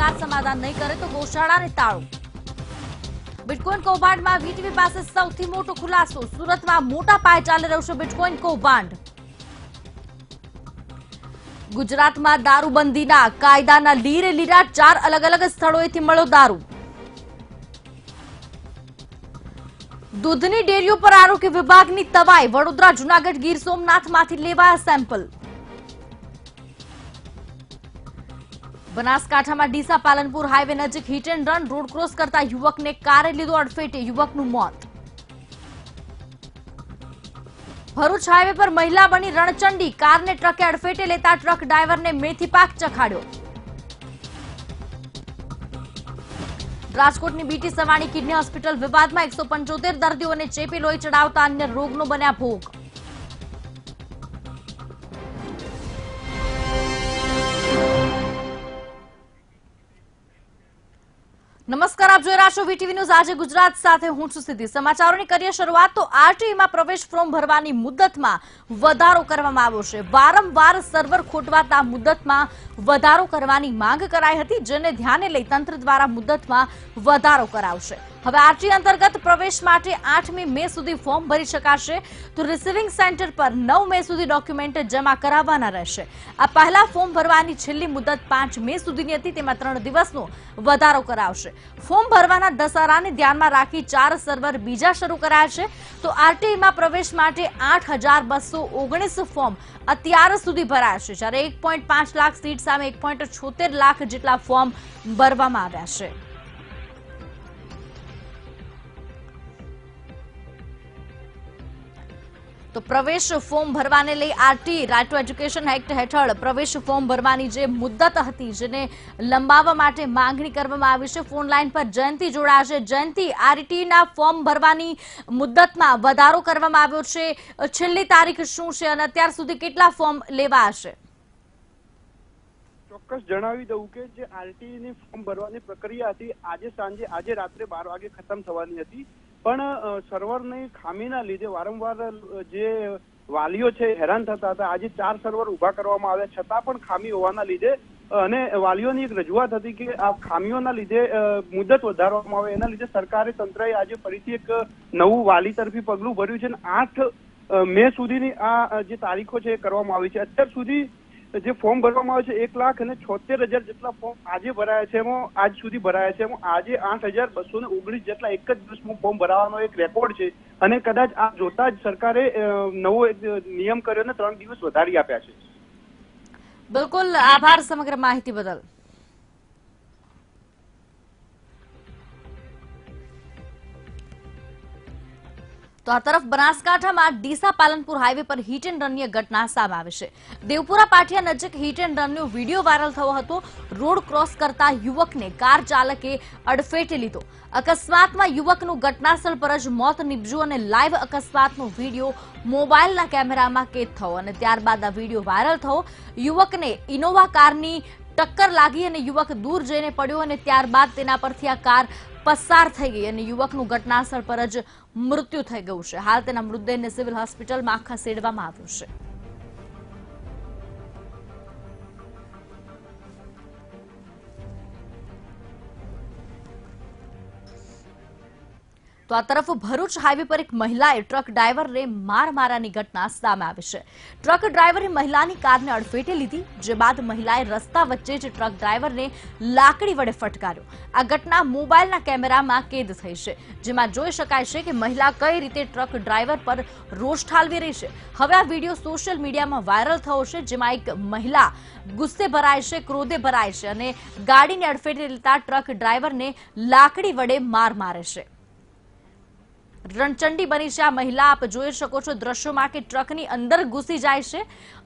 સરકાર સમાધાન નહીં કરે તો ગૌશાળાને તાળું। બિટકોઇન કૌભાંડમાં વીટીવી પાસે સૌથી મોટો ખુલાસો। સુરતમાં મોટા પાયે ચાલી રહ્યું છે બિટકોઇન કૌભાંડ। ગુજરાતમાં દારૂબંધીના કાયદાના લીરે લીરા 4 અલગ અલગ સ્થળોએથી મળ્યો દારૂ। દૂધની ડેરીઓ પર આરોગ્ય વિભાગની તવાઈ। વડોદરા, જૂનાગઢ, ગીર સોમનાથમાંથી લેવાયા સેમ્પલ। બનાસકાંઠામાં ડીસા પાલનપુર હાઈવે નજીક hit and run. Road cross કરતા યુવકને કારે લીધો અડફેટે। યુવકનું મોત। ભરૂચ હાઈવે પર મહિલા બની રણચંડી। કારને ટ્રકે અડફેટે લેતા ટ્રક ડ્રાઈવરને મેથી પાક ચખાડ્યો। રાજકોટની બીટી સવાણી કિડની હોસ્પિટલ વિવાદમાં 175 દર્દીઓને ચેપી લોહી ચડાવતા અન્ય રોગનો બન્યા ભોગ। નમસ્કાર, આપ જોઈ રહ્યા છો વીટીવી ન્યૂઝ। આજે ગુજરાત સાથે હું છું સિદ્ધિ। સમાચારોની કરીએ શરૂઆત તો આરટીઈમાં પ્રવેશ ફોર્મ ભરવાની મુદતમાં વધારો કરવામાં આવ્યો છે। વારંવાર સર્વર ખોટવાતા મુદતમાં વધારો કરવાની માંગ કરાઈ હતી, જેને ધ્યાને લઈ તંત્ર દ્વારા મુદતમાં વધારો કરાવશે। હવે આરટીઈ અંતર્ગત પ્રવેશ માટે 8મી મે સુધી ફોર્મ ભરી શકાશે, તો રિસીવિંગ સેન્ટર પર 9 મે સુધી ડોક્યુમેન્ટ જમા કરાવવાના રહેશે। આ પહેલા ફોર્મ ભરવાની છેલ્લી મુદત 5 મે સુધીની હતી, તેમાં 3 દિવસનો વધારો કરાવશે। ફોર્મ ભરવાના દસારાને ધ્યાનમાં રાખી 4 સર્વર બીજા શરૂ કરાયા છે, તો આરટીઈમાં પ્રવેશ માટે 8,219 ફોર્મ અત્યાર સુધી ભરાયા છે, જ્યારે 1.5 લાખ સીટ સામે 1.76 લાખ જેટલા ફોર્મ ભરવામાં આવ્યા છે। તો પ્રવેશ ફોર્મ ભરવાને લઈ RTE right to education act હેઠળ પ્રવેશ ફોર્મ ભરવાની જે મુદત હતી, જેને લંબાવવા માટે માંગણી કરવામાં આવી છે। ફોન લાઈન પર જયંતિ જોડાયા છે। જયંતિ, આરટીઈના ફોર્મ ભરવાની મુદતમાં વધારો કરવામાં આવ્યો છે, છેલ્લી તારીખ શું છે અને અત્યાર સુધી કેટલા ફોર્મ લેવાયા છે? ચોક્કસ જણાવી દઉં કે જે આરટીઈની ફોર્મ ભરવાની પ્રક્રિયા હતી આજે રાત્રે 12 વાગે ખતમ થવાની હતી, પણ સર્વરની ખામીના લીધે વારંવાર જે વાલીઓ છે હેરાન થતા હતા। આજે 4 સર્વર ઉભા કરવામાં આવ્યા, છતાં પણ ખામી હોવાના લીધે અને વાલીઓની એક રજૂઆત હતી કે આ ખામીઓના લીધે મુદત વધારવામાં આવે, એના લીધે સરકારે તંત્રએ આજે ફરીથી એક નવું વાલી તરફી પગલું ભર્યું છે અને 8 મે સુધીની આ જે તારીખો છે એ કરવામાં આવી છે। અત્યાર સુધી જે ફોર્મ ભરવામાં આવે છે 1,76,000 જેટલા ફોર્મ આજે ભરાયા છે, એમાં આજ સુધી ભરાયા છે, એમાં આજે 8,219 જેટલા એક જ દિવસમાં ફોર્મ ભરાવાનો એક રેકોર્ડ છે અને કદાચ આ જોતા જ સરકારે નવો એક નિયમ કર્યો અને 3 દિવસ વધારી આપ્યા છે। બિલકુલ, આભાર સમગ્ર માહિતી બદલ। તો આ તરફ બનાસકાંઠામાં ડીસા પાલનપુર હાઈવે પર હિટ એન્ડ રનની ઘટના સામે આવી છે। દેવપુરા પાટિયા નજીક હિટ એન્ડ રનનો વિડીયો વાયરલ થયો હતો। રોડ ક્રોસ કરતા યુવકને કાર ચાલકે અડફેટે લીધો। અકસ્માતમાં યુવકનું ઘટનાસ્થળ પર જ મોત નીપજ્યું અને લાઈવ અકસ્માતનો વિડીયો મોબાઈલના કેમેરામાં કેદ થયો અને ત્યારબાદ આ વિડીયો વાયરલ થયો। યુવકને ઇનોવા કારની ટક્કર લાગી અને યુવક દૂર જઈને પડ્યો અને ત્યારબાદ તેના પરથી આ કાર પસાર થઈ ગઈ અને યુવકનું ઘટનાસ્થળ પર જ મૃત્યુ થઈ ગયું છે। હાલ તેના મૃતદેહને સિવિલ હોસ્પિટલમાં ખસેડવામાં આવ્યો છે। તો આ તરફ ભરૂચ હાઈવે પર એક મહિલાએ ટ્રક ડ્રાઈવરને માર માર્યાની ઘટના સામે આવી છે। ટ્રક ડ્રાઈવરે મહિલાની કારને અડફેટે લીધી, જે બાદ મહિલાએ રસ્તા વચ્ચે જ ટ્રક ડ્રાઈવરને લાકડી વડે ફટકાર્યો। આ ઘટના મોબાઈલના કેમેરામાં કેદ થઈ છે, જેમાં જોઈ શકાય છે કે મહિલા કઈ રીતે ટ્રક ડ્રાઈવર પર રોષ ઠાલવી રહી છે। હવે આ વિડીયો સોશિયલ મીડિયામાં વાયરલ થયો છે, જેમાં એક મહિલા ગુસ્સે ભરાય છે, ક્રોધે ભરાય છે અને ગાડીને અડફેટે લેતા ટ્રક ડ્રાઈવરને લાકડી વડે માર મારે છે। રણચંડી બની છે આ મહિલા। આપ જોઈ શકો છો દ્રશ્યોમાં કે ટ્રકની અંદર ઘૂસી જાય છે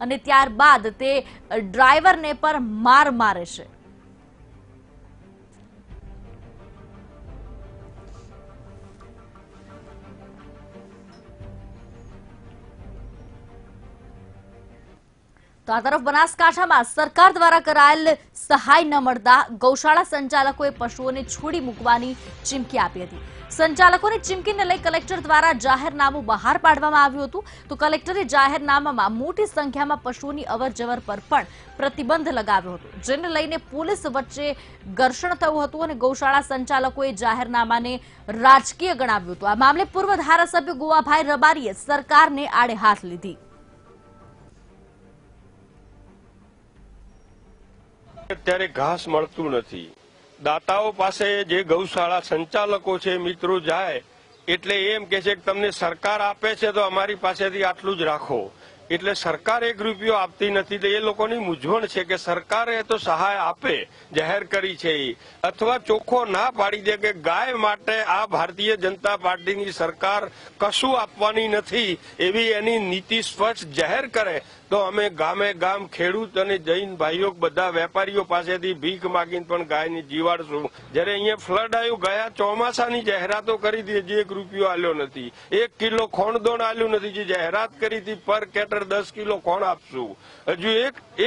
અને ત્યારબાદ તે ડ્રાઈવરને પર માર મારે છે। તો તો આ તરફ બનાસકાંઠામાં સરકાર દ્વારા કરાયેલ સહાય ન મળતા ગૌશાળા સંચાલકોએ પશુઓને છોડી મૂકવાની ચીમકી આપી હતી. સંચાલકોની ચીમકીને લઈ કલેક્ટર દ્વારા જાહેરનામું બહાર પાડવામાં આવ્યું હતું. તો કલેક્ટરે જાહેરનામામાં મોટી સંખ્યામાં પશુઓની અવરજવર પર પણ પ્રતિબંધ લગાવ્યો હતો, જેને લઈને પોલીસ વચ્ચે ઘર્ષણ થયું હતું અને ગૌશાળા સંચાલકોએ જાહેરનામાને રાજકીય ગણાવ્યું હતું. આ મામલે પૂર્વ ધારાસભ્ય ગોવાભાઈ રબારીએ સરકારને આડે હાથ લીધી. અત્યારે ઘાસ મળતું નથી. દાતાઓ પાસે જે ગૌશાળા સંચાલકો છે મિત્રો જાય એટલે એમ કે છે કે તમને સરકાર આપે છે તો અમારી પાસેથી આટલું જ રાખો. એટલે સરકાર 1 રૂપિયો આપતી નથી. તો એ લોકોની મૂંઝવણ છે કે સરકારે તો સહાય આપે જાહેર કરી છે અથવા ચોખ્ખો ના પાડી દે કે ગાય માટે આ ભારતીય જનતા પાર્ટીની સરકાર કશું આપવાની નથી એવી એની નીતિ સ્પષ્ટ જાહેર કરે તો અમે ગામે ગામ ખેડૂત અને જૈન ભાઈઓ બધા વેપારીઓ પાસેથી ભીખ માગીને પણ ગાયની જીવાડશું. જયારે અહીંયા ફ્લડ આવ્યું ગયા ચોમાસાની જાહેરાતો કરી હતી, જે 1 રૂપિયો આલ્યો નથી. 1 કિલો ખોણદોણ આલ્યું નથી, જે જાહેરાત કરી હતી પર કેટર 10 કિલો કોણ આપશું. હજુ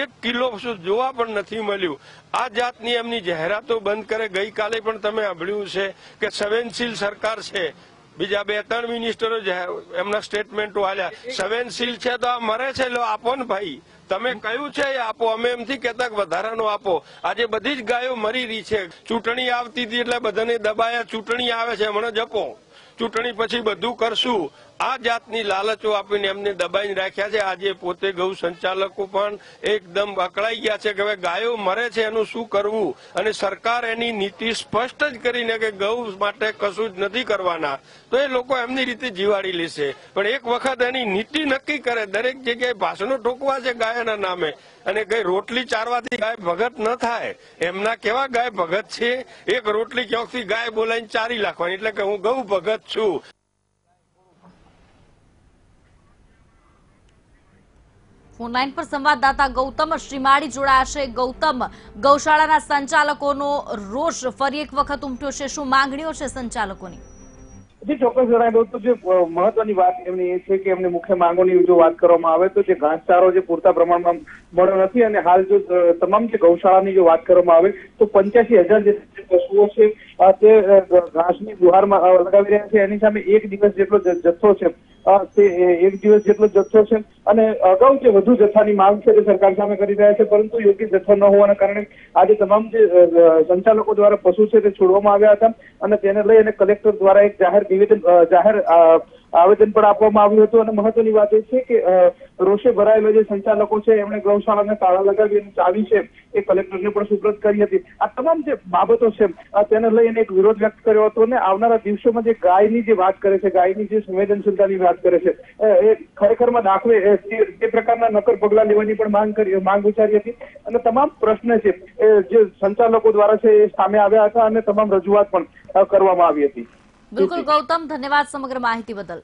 એક કિલો જોવા પણ નથી મળ્યું. આ જાતની એમની જાહેરાતો બંધ કરે. ગઈકાલે પણ તમે સાંભળ્યું છે કે સંવેદનશીલ સરકાર છે. બીજા 2-3 મિનિસ્ટરો એમના સ્ટેટમેન્ટો આલ્યા. સંવેદનશીલ છે તો આ મરે છે, લો આપો ને ભાઈ. તમે કયું છે એ આપો. અમે એમથી કહેતા કે વધારાનો આપો. આજે બધી જ ગાયો મરી રહી છે. ચૂંટણી આવતી હતી એટલે બધાને દબાયા. ચૂંટણી આવે છે હમણાં જપો, ચૂંટણી પછી બધું કરશું. આ જાતની લાલચો આપીને એમને દબાઈને રાખ્યા છે. આજે પોતે ગૌ સંચાલકો પણ એકદમ અકળાઈ ગયા છે કે હવે ગાયો મરે છે એનું શું કરવું. અને સરકાર એની નીતિ સ્પષ્ટ જ કરીને કે ગૌ માટે કશું જ નથી કરવાના તો એ લોકો એમની રીતે જીવાડી લેશે. પણ એક વખત એની નીતિ નક્કી કરે. દરેક જગ્યાએ ભાષણો ઠોકવા છે ગાયના નામે અને કઈ રોટલી ચારવાથી ગાય ભગત ન થાય. એમના કેવા ગાય ભગત છે? એક રોટલી ક્યાંકથી ગાય બોલાવીને ચારી નાખવાની એટલે કે હું ગૌ ભગત છું. ફોનલાઈન પર સંવાદદાતા ગૌતમ શ્રીમાળી જોડાયા છે. ગૌતમ, ગૌશાળાના સંચાલકોનો રોષ ફરી એક વખત ઉમટ્યો છે. શું માંગણીઓ છે સંચાલકોની? જે ચોક્કસ જણાવી દઉં તો જે મહત્વની વાત એમની એ છે કે એમને મુખ્ય માંગોની જો વાત કરવામાં આવે તો જે ઘાસચારો જે પૂરતા પ્રમાણમાં મળ્યો નથી અને હાલ જો તમામ જે ગૌશાળાની જો વાત કરવામાં આવે તો 85,000 જે પશુઓ છે તે ઘાસની ગુહારમાં લગાવી રહ્યા છે. એની સામે 1 દિવસ જેટલો જથ્થો છે તે 1 દિવસ જેટલો જથ્થો છે અને અગાઉ જે વધુ જથ્થાની માંગ છે તે સરકાર સામે કરી રહ્યા છે, પરંતુ યોગ્ય જથ્થો ન હોવાના કારણે આજે તમામ જે સંચાલકો દ્વારા પશુ છે તે છોડવામાં આવ્યા હતા અને તેને લઈ અને કલેક્ટર દ્વારા એક જાહેર આવેદન પણ આપવામાં આવ્યું હતું. અને મહત્વની વાત એ છે કે રોષે ભરાયેલો જે સંચાલકો છે એમણે ગૌશાળાને તાળા લગાવી અને ચાવી છે એ કલેક્ટરને પણ સુપ્રત કરી હતી. આ તમામ જે બાબતો છે તેને લઈને એક વિરોધ વ્યક્ત કર્યો હતો અને આવનારા દિવસોમાં જે ગાયની જે વાત કરે છે, ગાયની જે સંવેદનશીલતાની વાત કરે છે એ ખરેખરમાં દાખવે તે પ્રકારના નક્કર પગલા લેવાની પણ માંગ ઉચ્ચારી હતી. અને તમામ પ્રશ્ન છે જે સંચાલકો દ્વારા છે એ સામે આવ્યા હતા અને તમામ રજૂઆત પણ કરવામાં આવી હતી. બિલકુલ ગૌતમ, ધન્યવાદ સમગ્ર માહિતી બદલ.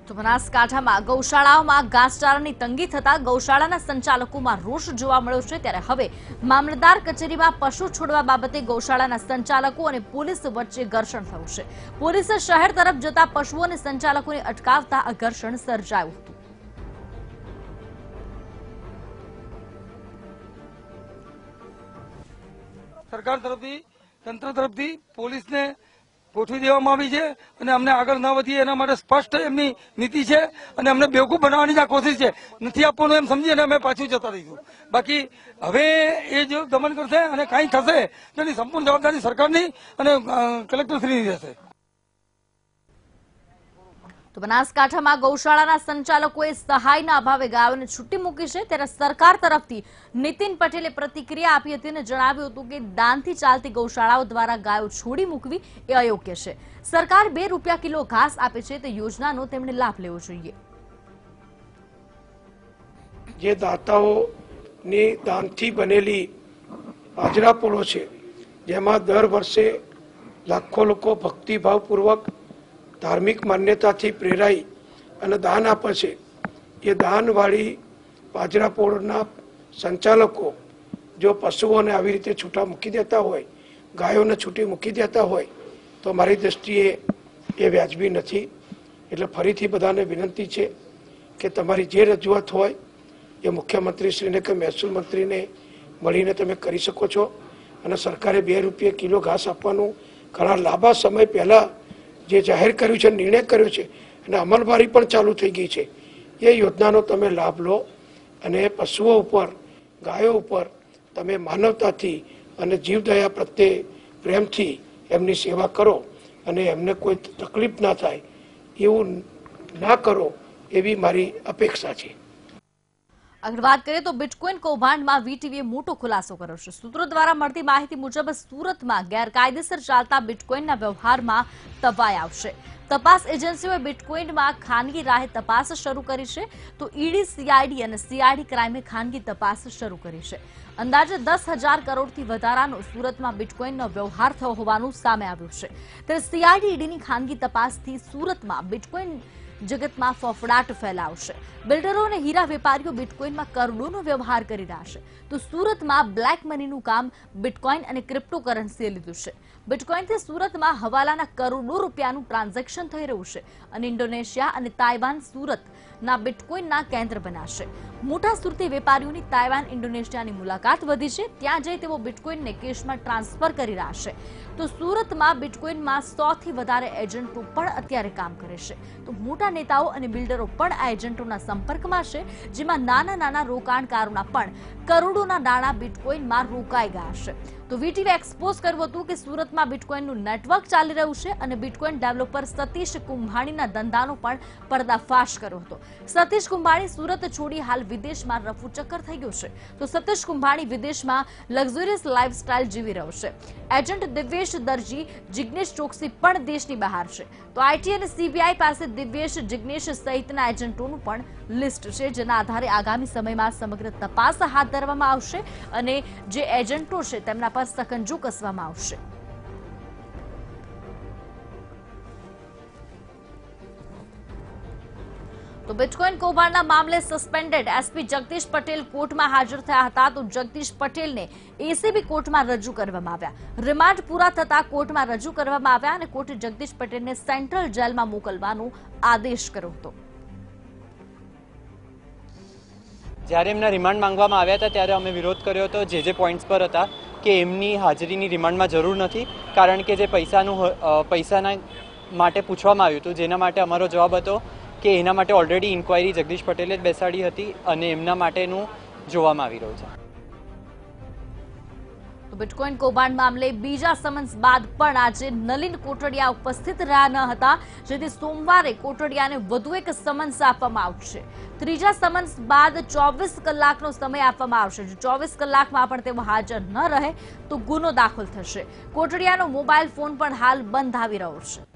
તો બનાસકાંઠામાં ગૌશાળાઓમાં ઘાસચારાની તંગી થતા ગૌશાળાના સંચાલકોમાં રોષ જોવા મળ્યો છે. ત્યારે હવે મામલતદાર કચેરીમાં પશુ છોડવા બાબતે ગૌશાળાના સંચાલકો અને પોલીસ વચ્ચે ઘર્ષણ થયું છે. પોલીસે શહેર તરફ જતા પશુઓ અને સંચાલકોને અટકાવતા આ ઘર્ષણ સર્જાયું હતું. સરકાર તરફથી, તંત્ર તરફથી પોલીસને ગોઠવી દેવામાં આવી છે અને અમને આગળ ન વધીએ એના માટે સ્પષ્ટ એમની નીતિ છે અને અમને બેવકૂફ બનાવવાની જ આ કોશિશ છે. નથી આપવાનું એમ સમજીને અમે પાછું જતા રહીશું. બાકી હવે એ જો દમન કરશે અને કાંઈ થશે તો એની સંપૂર્ણ જવાબદારી સરકારની અને કલેક્ટરશ્રીની રહેશે. તો બનાસકાંઠામાં ગૌશાળાના સંચાલકોએ સહાયના અભાવે ગાયોને છૂટી મૂકી છે. ત્યારે સરકાર તરફથી નીતિન પટેલે પ્રતિક્રિયા આપી હતી અને જણાવ્યું હતું કે દાનથી ચાલતી ગૌશાળાઓ દ્વારા ગાયો છોડી મૂકવી એ અયોગ્ય છે. સરકાર 2 રૂપિયા કિલો ઘાસ આપે છે તે યોજનાનો તેમણે લાભ લેવો જોઈએ. જે દાતાઓની દાનથી બનેલી બાજરાપોળો છે જેમાં દર વર્ષે લાખો લોકો ભક્તિભાવપૂર્વક ધાર્મિક માન્યતાથી પ્રેરાઈ અને દાન આપે છે. એ દાનવાળી બાજરાપોળના સંચાલકો જો પશુઓને આવી રીતે છૂટા મૂકી દેતા હોય ગાયોને છૂટી મૂકી દેતા હોય તો મારી દ્રષ્ટિએ એ વ્યાજબી નથી. એટલે ફરીથી બધાને વિનંતી છે કે તમારી જે રજૂઆત હોય એ મુખ્યમંત્રીશ્રીને કે મહેસૂલ મંત્રીને મળીને તમે કરી શકો છો. અને સરકારે ₹2 કિલો ઘાસ આપવાનું ઘણા લાંબા સમય પહેલાં જે જાહેર કર્યું છે, નિર્ણય કર્યો છે અને અમલવારી પણ ચાલુ થઈ ગઈ છે. એ યોજનાનો તમે લાભ લો અને પશુઓ ઉપર, ગાયો ઉપર તમે માનવતાથી અને જીવદયા પ્રત્યે પ્રેમથી એમની સેવા કરો અને એમને કોઈ તકલીફ ના થાય એવું ના કરો એવી મારી અપેક્ષા છે. આગળ વાત કરીએ તો બિટકોઇન કૌભાંડમાં વીટીવીએ મોટો ખુલાસો કર્યો છે. સૂત્રો દ્વારા મળતી માહિતી મુજબ સુરતમાં ગેરકાયદેસર ચાલતા બિટકોઇનના વ્યવહારમાં તવાઈ આવશે. તપાસ એજન્સીઓએ બિટકોઇનમાં ખાનગી રાહે તપાસ શરૂ કરી છે, તો ઈડી, સીઆઈડી અને સીઆઈડી ક્રાઇમે ખાનગી તપાસ શરૂ કરી છે. અંદાજે 10,000 કરોડથી વધારાનો સુરતમાં બિટકોઇનનો વ્યવહાર થયો હોવાનું સામે આવ્યું છે. ત્યારે સીઆઈડી, ઈડીની ખાનગી તપાસથી સુરતમાં બિટકોઇન જગતમાં ફફડાટ ફેલાવશે. બિલ્ડરો અને હીરા વેપારીઓ બિટકોઇનમાં કરોડોનો વ્યવહાર કરી રહ્યા છે, તો સુરતમાં બ્લેક મનીનું કામ બિટકોઇન અને ક્રિપ્ટોકરન્સીએ લીધું છે. બિટકોઇનથી સુરતમાં હવાલાના કરોડો રૂપિયાનું ટ્રાન્ઝેક્શન થઈ રહ્યું છે અને ઇન્ડોનેશિયા અને તાઇવાન સુરતના બિટકોઇનના કેન્દ્ર બનાશે. મોટા સુરતી વેપારીઓની તાઇવાન, ઇન્ડોનેશિયાની મુલાકાત વધી છે. ત્યાં જઈ તેઓ બિટકોઇનને કેશમાં ટ્રાન્સફર કરી રહ્યા છે. તો સુરતમાં બિટકોઇનમાં 100 થી વધારે એજન્ટો પણ અત્યારે કામ કરે છે. તો મોટા નેતાઓ અને બિલ્ડરો પણ આ એજન્ટોના સંપર્કમાં છે, જેમાં નાના રોકાણકારોના પણ કરોડોના નાણાં બિટકોઇનમાં રોકાઈ ગયા છે. તો વીટીવી એક્સપોઝ કર્યું હતું કે સુરતમાં બિટકોઇનનું નેટવર્ક ચાલી રહ્યું છે અને બિટકોઇન ડેવલપર સતીશ કુંભાણીના ધંધાનો પણ પર્દાફાશ કર્યો હતો. સતીશ કુંભાણી સુરત છોડી હાલ વિદેશમાં રફુચક્કર થઈ ગયું છે. તો સતીશ કુંભાણી વિદેશમાં લક્ઝુરિયસ લાઇફસ્ટાઇલ જીવી રહ્યો છે. એજન્ટ દિવ્યેશ દરજી, જિગ્નેશ ચોકસી પણ દેશની બહાર છે. તો આઈટી અને સીબીઆઈ પાસે દિવ્યેશ, જિગ્નેશ સહિતના એજન્ટોનું પણ લિસ્ટ છે, જેના આધારે આગામી સમયમાં સમગ્ર તપાસ હાથ ધરવામાં આવશે અને જે એજન્ટો છે તેમના પર સકંજો કસવામાં આવશે. તો બિટકોઇન કૌભાંડના મામલે સસ્પેન્ડેડ એસપી જગદીશ પટેલ કોર્ટમાં હાજર થયા હતા. તો જગદીશ પટેલને એસીબી કોર્ટમાં રજૂ કરવામાં આવ્યા. રિમાન્ડ પૂરા થતા કોર્ટમાં રજૂ કરવામાં આવ્યા અને કોર્ટે જગદીશ પટેલને સેન્ટ્રલ જેલમાં મોકલવાનો આદેશ કર્યો હતો. જ્યારે એમના રિમાન્ડ માંગવામાં આવ્યા હતા ત્યારે અમે વિરોધ કર્યો હતો જે પોઈન્ટ્સ પર હતા કે એમની હાજરીની રિમાન્ડમાં જરૂર નથી, કારણ કે જે પૈસાના માટે પૂછવામાં આવ્યું હતું, જેના માટે અમારો જવાબ હતો કે એના માટે ઓલરેડી ઇન્ક્વાયરી જગદીશ પટેલે જ બેસાડી હતી અને એમના માટેનું જોવામાં આવી રહ્યું છે. બિટકોઇન કૌભાંડ મામલે બીજા સમન્સ બાદ પણ આજે નલિન કોટડિયા ઉપસ્થિત રહ્યા ન હતા, જેથી સોમવારે કોટડિયાને વધુ એક સમન્સ આપવામાં આવશે. ત્રીજા સમન્સ બાદ 24 કલાકનો સમય આપવામાં આવશે. જો 24 કલાકમાં પણ તેઓ હાજર ન રહે તો ગુનો દાખલ થશે. કોટડિયાનો મોબાઈલ ફોન પણ હાલ બંધ આવી રહ્યો છે.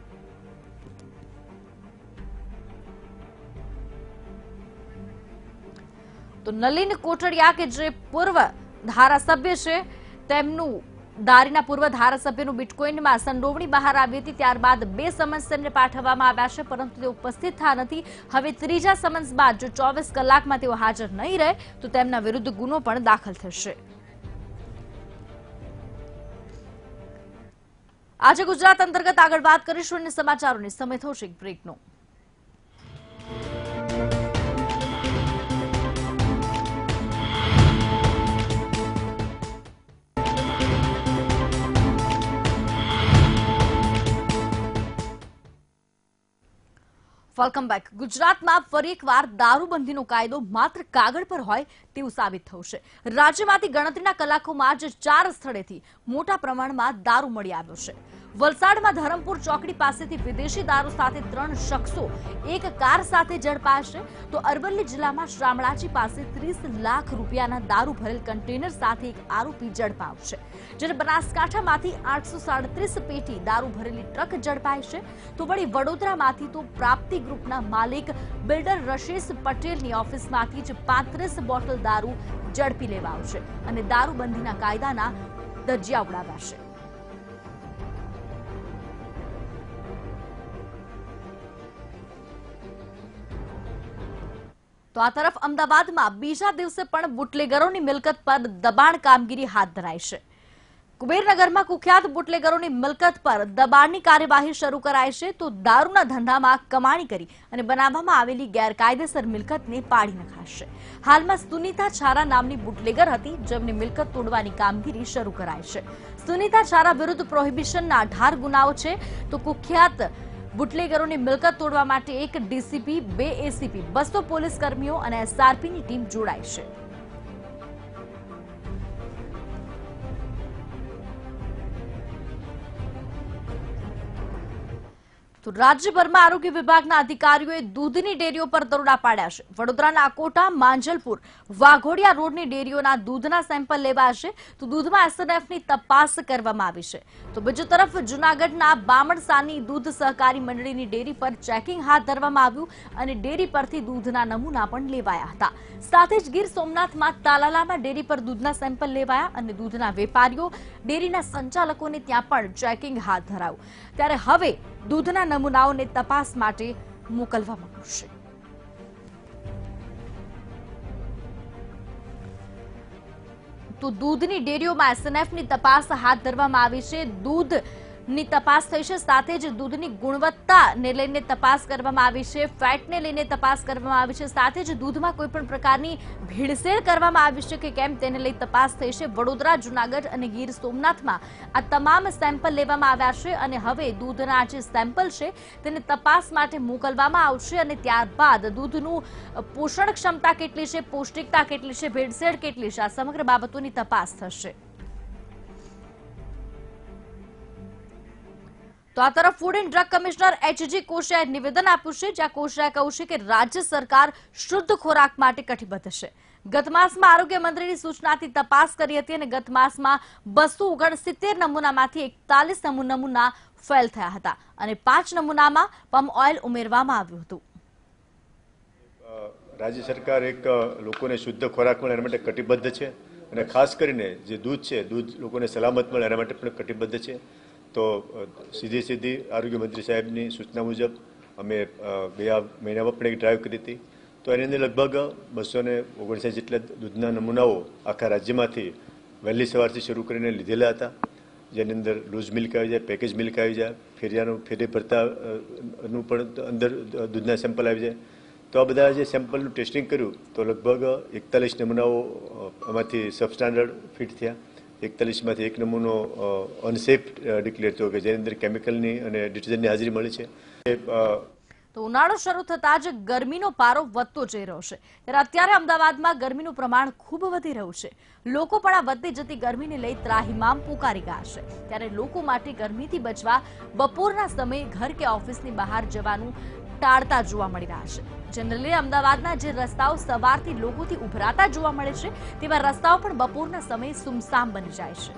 તો નલિન કોટડિયા કે જે પૂર્વ ધારાસભ્ય છે, તેમનું દારીના પૂર્વ ધારાસભ્યનું બિટકોઇનમાં સંડોવણી બહાર આવી હતી. ત્યારબાદ 2 સમન્સ તેમને પાઠવવામાં આવ્યા છે, પરંતુ તેઓ ઉપસ્થિત થયા નથી. હવે ત્રીજા સમન્સ બાદ જો 24 કલાકમાં તેઓ હાજર નહીં રહે તો તેમના વિરુદ્ધ ગુનો પણ દાખલ થશે. આજે ગુજરાત અંતર્ગત આગળ વાત કરીશું અને સમાચારોની સમય થયો છે બ્રેકનો. Welcome back. ગુજરાતમાં ફરી એકવાર દારૂબંધીનો કાયદો માત્ર કાગળ પર હોય તેવું સાબિત થયું છે. રાજ્યમાંથી ગણતરીના કલાકોમાં જ 4 સ્થળેથી મોટા પ્રમાણમાં દારૂ મળી આવ્યો છે. વલસાડમાં ધરમપુર ચોકડી પાસેથી વિદેશી દારૂ સાથે 3 શખ્સો એક કાર સાથે ઝડપાશે. તો અરવલ્લી જિલ્લામાં શામળાજી પાસે 30 લાખ રૂપિયાના દારૂ ભરેલ કન્ટેનર સાથે એક આરોપી ઝડપાયો છે. જ્યારે બનાસકાંઠામાંથી 837 પેટી દારૂ ભરેલી ટ્રક ઝડપાઈ છે. તો વળી વડોદરામાંથી તો પ્રાપ્તિ ગ્રુપના માલિક બિલ્ડર રશેશ પટેલની ઓફિસમાંથી જ 35 બોટલ દારૂ ઝડપી લેવાયો છે અને દારૂબંધીના કાયદાના ધજિયા ઉડાવ્યા છે. તો આ તરફ અમદાવાદમાં બીજા દિવસે પણ બુટલેગરોની મિલકત પર દબાણ કામગીરી હાથ ધરાઈ છે. કુબેરનગરમાં કુખ્યાત બુટલેગરોની મિલકત પર દબાણની કાર્યવાહી શરૂ કરાઈ છે તો દારૂના ધંધામાં કમાણી કરી અને બનાવવામાં આવેલી ગેરકાયદેસર મિલકતને પાડી નખાશે। હાલમાં સુનીતા છારા નામની બુટલેગર હતી જેમની મિલકત તોડવાની કામગીરી શરૂ કરાઈ છે। સુનીતા છારા વિરુદ્ધ પ્રોહિબિશનના 18 ગુનાઓ છે તો કુખ્યાત બુટલેગરોની મિલકત તોડવા માટે 1 ડીસીપી, 2 એસીપી, 200 પોલીસ કર્મીઓ અને એસઆરપીની ટીમ જોડાઈ છે। તો રાજ્યભરમાં આરોગ્ય વિભાગના અધિકારીઓએ દૂધની ડેરીઓ પર દરોડા પાડ્યા છે। વડોદરાના અકોટા, માંજલપુર, વાઘોડિયા રોડની ડેરીઓના દૂધના સેમ્પલ લેવાશે તો દૂધમાં એસએનએફની તપાસ કરવામાં આવી છે। તો બીજી તરફ જૂનાગઢના બામણસાની દૂધ સહકારી મંડળીની ડેરી પર ચેકિંગ હાથ ધરવામાં આવ્યું અને ડેરી પરથી દૂધના નમૂના પણ લેવાયા હતા। સાથે જ ગીર સોમનાથમાં તાલાલામાં ડેરી પર દૂધના સેમ્પલ લેવાયા અને દૂધના વેપારીઓ, ડેરીના સંચાલકોને ત્યાં પણ ચેકિંગ હાથ ધરાયું। ત્યારે હવે દૂધના નમૂનાઓને તપાસ માટે મોકલવામાં આવશે। તો દૂધની ડેરીઓમાં એસએનએફની તપાસ હાથ ધરવામાં આવી છે। દૂધની તપાસ થઈ છે, સાથે જ દૂધની ગુણવત્તાને લઈને તપાસ કરવામાં આવી છે, ફેટને લઈને તપાસ કરવામાં આવી છે, સાથે જ દૂધમાં કોઈ પણ પ્રકારની ભેળસેળ કરવામાં આવી છે કે કેમ તેને લઈ તપાસ થઈ છે। વડોદરા, જૂનાગઢ અને ગીર સોમનાથમાં આ તમામ સેમ્પલ લેવામાં આવ્યા છે અને હવે દૂધના જે સેમ્પલ છે તેને તપાસ માટે મોકલવામાં આવશે અને ત્યારબાદ દૂધનું પોષણ ક્ષમતા કેટલી છે, પૌષ્ટિકતા કેટલી છે, ભેળસેળ કેટલી છે, આ સમગ્ર બાબતોની તપાસ થશે। તો આ તરફ food and drug commissioner HG કોશિયાએ નિવેદન આપ્યું છે, જ્યાં કોશિયાએ કહ્યું છે કે રાજ્ય સરકાર શુદ્ધ ખોરાક માટે કટિબદ્ધ છે। ગત માસમાં આરોગ્ય મંત્રીની સૂચનાથી તપાસ કરી હતી અને ગત માસમાં 269 નમૂનામાંથી 41 નમૂના ફેલ થયા હતા અને 5 નમૂનામાં પમ ઓઇલ ઉમેરવામાં આવ્યું હતું। રાજ્ય સરકાર એક લોકોને શુદ્ધ ખોરાક મળે એના માટે કટિબદ્ધ છે અને ખાસ કરીને જે દૂધ છે, દૂધ લોકોને સલામત મળે એના માટે પણ કટિબદ્ધ છે। તો સીધી આરોગ્ય મંત્રી સાહેબની સૂચના મુજબ અમે ગયા મહિનામાં પણ એક ડ્રાઈવ કરી હતી। તો એની અંદર લગભગ 259 જેટલા દૂધના નમૂનાઓ આખા રાજ્યમાંથી વહેલી સવારથી શરૂ કરીને લીધેલા હતા, જેની અંદર લૂઝ મિલ્ક આવી જાય, પેકેજ મિલ્ક આવી જાય, ફેરી ભરતાનું પણ અંદર દૂધના સેમ્પલ આવી જાય। તો આ બધા જે સેમ્પલનું ટેસ્ટિંગ કર્યું તો લગભગ 41 નમૂનાઓ આમાંથી સબસ્ટાન્ડર્ડ ફિટ થયા। 41માંથી 1 નમૂનો અનસેફ ડિક્લેર થયો કે જેની અંદર કેમિકલની અને ડિટર્જન્ટની હાજરી મળી છે। તો ઉનાળો શરૂ થતા જ ગરમીનો પારો વધતો જઈ રહ્યો છે, ત્યારે અત્યારે અમદાવાદમાં ગરમીનું પ્રમાણ ખૂબ વધી રહ્યું છે। લોકો પણ આ વધતી જતી ગરમીને લઈ ત્રાહિમામ પોકારી ગયા છે। ત્યારે લોકો માટે ગરમીથી બચવા બપોરના સમયે ઘર કે ઓફિસની બહાર જવાનું ટાળતા જોવા મળી રહ્યા છે। જનરલી અમદાવાદના જે રસ્તાઓ સવારથી લોકોથી ઉભરાતા જોવા મળે છે તેવા રસ્તાઓ પણ બપોરના સમયે સુમસામ બની જાય છે।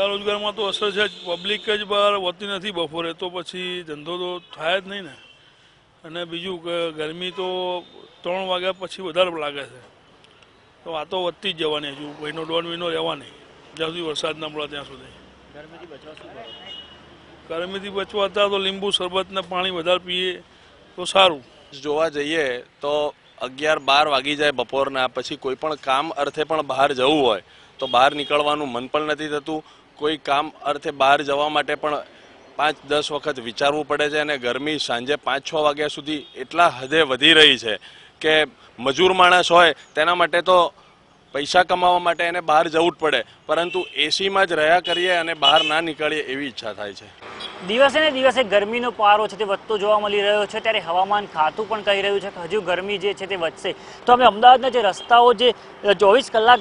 રોજગારમાં તો અસર છે જ, પબ્લિક જ બહાર હોતી નથી બપોરે, તો પછી ધંધો તો થાય જ નહીં ને। અને બીજું કે ગરમી તો 3 વાગ્યા પછી વધારે લાગે છે, તો આ તો વધતી જ જવાની, હજુ મહિનો 1.5 મહિનો રહેવાની, જ્યાં સુધી વરસાદ ના પડે ત્યાં સુધી। ગરમીથી બચવા હતા તો લીંબુ શરબત ને પાણી વધારે પીએ તો સારું। જોવા જઈએ તો 11-12 વાગી જાય બપોરના પછી કોઈ પણ કામ અર્થે પણ બહાર જવું હોય તો બહાર નીકળવાનું મન પણ નથી થતું। કોઈ કામ અર્થે બહાર જવા માટે પણ 5-10 વખત વિચારવું પડે છે અને ગરમી સાંજે 5-6 વાગ્યા સુધી એટલા હદે વધી રહી છે કે મજૂર માણસ હોય તેના માટે તો પૈસા કમાવા માટે એને બહાર જવું જ પડે, પરંતુ એસીમાં જ રહ્યા કરીએ અને બહાર ના નીકળીએ એવી ઈચ્છા થાય છે। દિવસે ને દિવસે ગરમીનો પારો છે તે વધતો જોવા મળી રહ્યો છે, ત્યારે હવામાન ખાતું પણ કહી રહ્યું છે કે હજુ ગરમી જે છે તે વધશે। તો અમે અમદાવાદના જે રસ્તાઓ જે 24 કલાક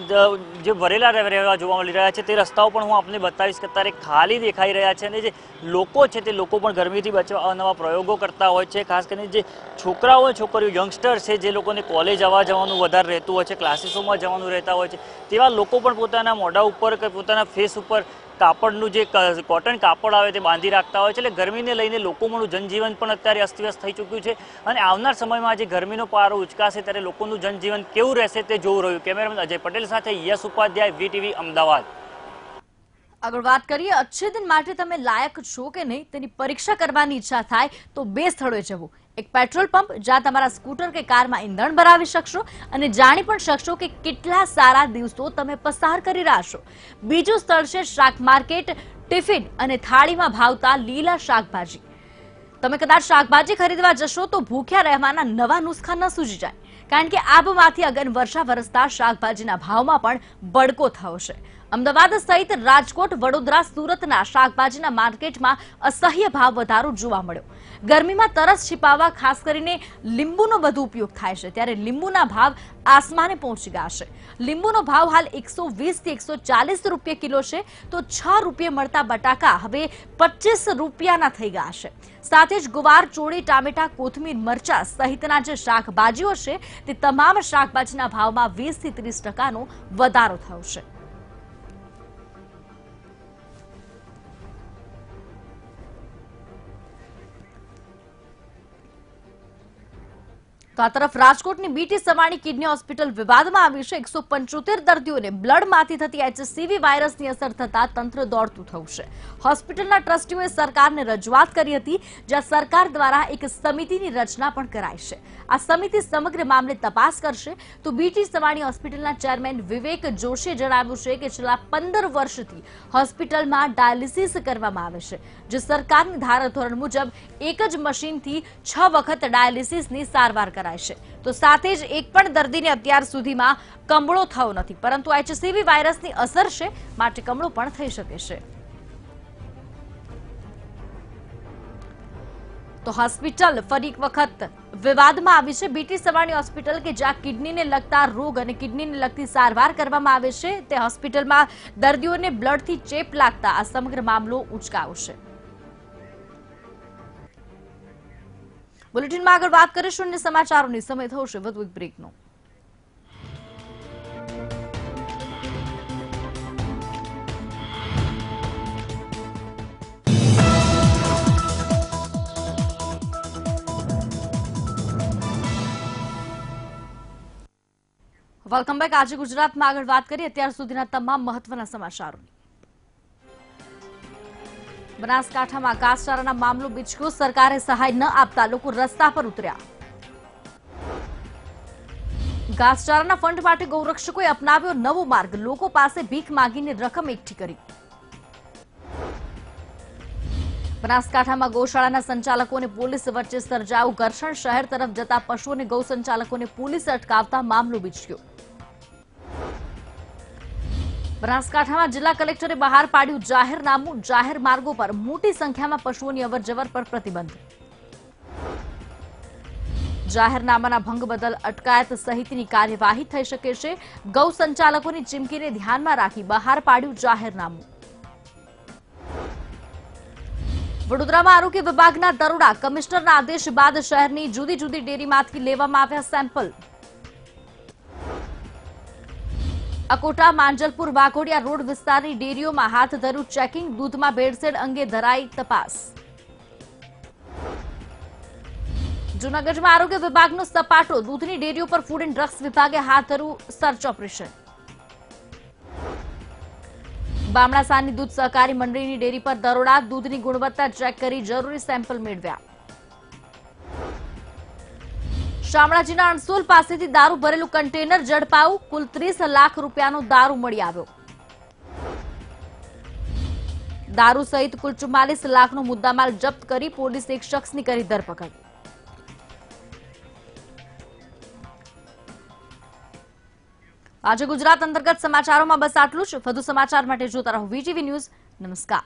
જે ભરેલા રહેવા જોવા મળી રહ્યા છે તે રસ્તાઓ પણ હું આપને બતાવીશ કે અત્યારે ખાલી દેખાઈ રહ્યા છે અને જે લોકો છે તે લોકો પણ ગરમીથી બચવા અવનવા પ્રયોગો કરતા હોય છે। ખાસ કરીને જે છોકરાઓ, છોકરીઓ, યંગસ્ટર છે જે લોકોને કોલેજ આવવા જવાનું વધારે રહેતું હોય છે, ક્લાસીસોમાં જવાનું રહેતા હોય છે, તેવા લોકો પણ પોતાના મોઢા ઉપર કે પોતાના ફેસ ઉપર કાપડનું જે કોટન કાપડ આવે તે બાંધી રાખતા હોય છે। એટલે ગરમીને લઈને લોકોનું જનજીવન પણ અત્યારે અસ્તવ્યસ્ત થઈ ચૂક્યું છે અને આવનાર સમયમાં જે ગરમીનો પારો ઉચકાશે ત્યારે લોકોનું જનજીવન કેવું રહેશે તે જોવું રહ્યું। કેમેરામેન અજય પટેલ સાથે યશ ઉપાધ્યાય, વીટીવી, અમદાવાદ। આગળ વાત કરીએ, अच्छे दिन માટે તમે લાયક છો કે નહીં તેની પરીક્ષા કરવાની ઈચ્છા થાય તો બે સ્થળોએ જવું. એક પેટ્રોલ પંપ જ્યાં તમારા સ્કૂટર કે કારમાં ઈંધણ ભરાવી શકશો અને જાણી પણ શકશો કે કેટલા સારા દિવસો તમે પસાર કરી રહ્યા છો. બીજું સ્થળ છે શાક માર્કેટ. ટિફિન અને થાળીમાં ભાવતા લીલા શાકભાજી. તમે કદાચ શાકભાજી ખરીદવા જશો તો ભૂખ્યા રહેવાના નવા નુસ્ખા ન સૂજી જાય, કારણ કે આબમાંથી અગન વર્ષા વરસતા શાકભાજીના ભાવમાં પણ બળકો થયો છે. અમદાવાદ સહિત રાજકોટ, વડોદરા, સુરતના શાકભાજીના માર્કેટમાં અસહ્ય ભાવ વધારો જોવા મળ્યો. ગરમીમાં તરસ छिपाવવા ખાસ કરીને લીંબુનો વધુ ઉપયોગ થાય છે, ત્યારે લીંબુના ભાવ આસમાને પહોંચી ગયા છે. લીંબુનો ભાવ હાલ 120 થી 140 રૂપિયા કિલો છે, તો 6 રૂપિયા મળતા બટાકા હવે 25 રૂપિયાના થઈ ગયા છે. સાથે જ ગુવાર, ચોળી, ટામેટા, કોથમીર, મરચા સહિતના જે શાકભાજીઓ છે તે તમામ શાકભાજીના ભાવમાં 20 થી 30% વધારો થયો છે. તો આ તરફ રાજકોટની બીટી સવાણી કિડની હોસ્પિટલ વિવાદમાં આવી છે. 175 દર્દીઓને બ્લડમાંથી થતી HCV વાયરસની અસર થતા તંત્ર દોડતું થયું છે. હોસ્પિટલના ટ્રસ્ટીઓએ સરકારને રજૂઆત કરી હતી, જ્યાં સરકાર દ્વારા એક સમિતિની રચના પણ કરાઈ છે. આ સમિતિ સમગ્ર મામલે તપાસ કરશે. તો બીટી સવાણી હોસ્પિટલના ચેરમેન વિવેક જોશીએ જણાવ્યું છે કે છેલ્લા 15 વર્ષથી હોસ્પિટલમાં ડાયાલિસિસ કરવામાં આવે છે, જે સરકારની ધારાધોરણ મુજબ એક જ મશીનથી 6 વખત ડાયાલિસિસની સારવાર કરાય છે. તો સાથે જ એક પણ દર્દીને અત્યાર સુધીમાં કમળો થયો નથી, પરંતુ HCV વાયરસની અસર છે, માટે કમળો પણ થઈ શકે છે. તો હોસ્પિટલ ફરી એક વખત વિવાદમાં આવી છે. બીટી સવાણી હોસ્પિટલ કે જ્યાં કિડનીને લગતા રોગ અને કિડનીને લગતી સારવાર કરવામાં આવે છે, તે હોસ્પિટલમાં દર્દીઓને બ્લડથી ચેપ લાગતા આ સમગ્ર મામલો ઉચકાયો છે. બુલેટિનમાં આગળ વાત કરીશું અને સમાચારોની સમય થયો છે વધુ એક બ્રેકનો. Welcome back. આજે ગુજરાતમાં આગળ વાત કરીએ અત્યાર સુધીના તમામ મહત્વના સમાચારોની. બનાસકાંઠામાં ઘાસચારાના મામલો બીચક્યો. સરકારે સહાય ન આપતા લોકો રસ્તા પર ઉતર્યા. ઘાસચારાના ફંડ માટે ગૌરક્ષકોએ અપનાવ્યો નવો માર્ગ. લોકો પાસે ભીખ માંગીને રકમ એકઠી કરી. બનાસકાંઠામાં ગૌશાળાના સંચાલકોને પોલીસ વચ્ચે સર્જાયું ઘર્ષણ. શહેર તરફ જતા પશુઓને ગૌ સંચાલકોને પોલીસે અટકાવતા મામલો બીચક્યો. બનાસકાંઠામાં જિલ્લા કલેક્ટરે બહાર પાડ્યું જાહેરનામું. જાહેર માર્ગો પર મોટી સંખ્યામાં પશુઓની અવરજવર પર પ્રતિબંધ. જાહેરનામાના ભંગ બદલ અટકાયત સહિતની કાર્યવાહી થઈ શકે છે. ગૌ સંચાલકોની ચીમકીને ધ્યાનમાં રાખી બહાર પાડ્યું જાહેરનામું. વડોદરામાં આરોગ્ય વિભાગના દરોડા. કમિશનરના આદેશ બાદ શહેરની જુદી જુદી ડેરીમાંથી લેવામાં આવ્યા સેમ્પલ. અકોટા, માંજલપુર, વાઘોડિયા રોડ વિસ્તારની ડેરીઓમાં હાથ ધર્યું ચેકિંગ. દૂધમાં ભેળસેળ અંગે ધરાઈ તપાસ. જૂનાગઢમાં આરોગ્ય વિભાગનો સપાટો. દૂધની ડેરીઓ પર ફૂડ એન્ડ ડ્રગ્સ વિભાગે હાથ ધર્યું સર્ચ ઓપરેશન. બામણાસાની દૂધ સહકારી મંડળીની ડેરી પર દરોડા. દૂધની ગુણવત્તા ચેક કરી જરૂરી સેમ્પલ મેળવ્યા. શામળાજીના અણસોલ પાસેથી દારૂ ભરેલું કન્ટેનર ઝડપાયું. કુલ 30 લાખ રૂપિયાનો દારૂ મળી આવ્યો. દારૂ સહિત કુલ 44 લાખનો મુદ્દામાલ જપ્ત કરી પોલીસે એક શખ્સની કરી ધરપકડ. આજે ગુજરાત અંતર્ગત સમાચારોમાં બસ આટલું જ. વધુ સમાચાર માટે જોતા રહો VTV ન્યૂઝ. નમસ્કાર.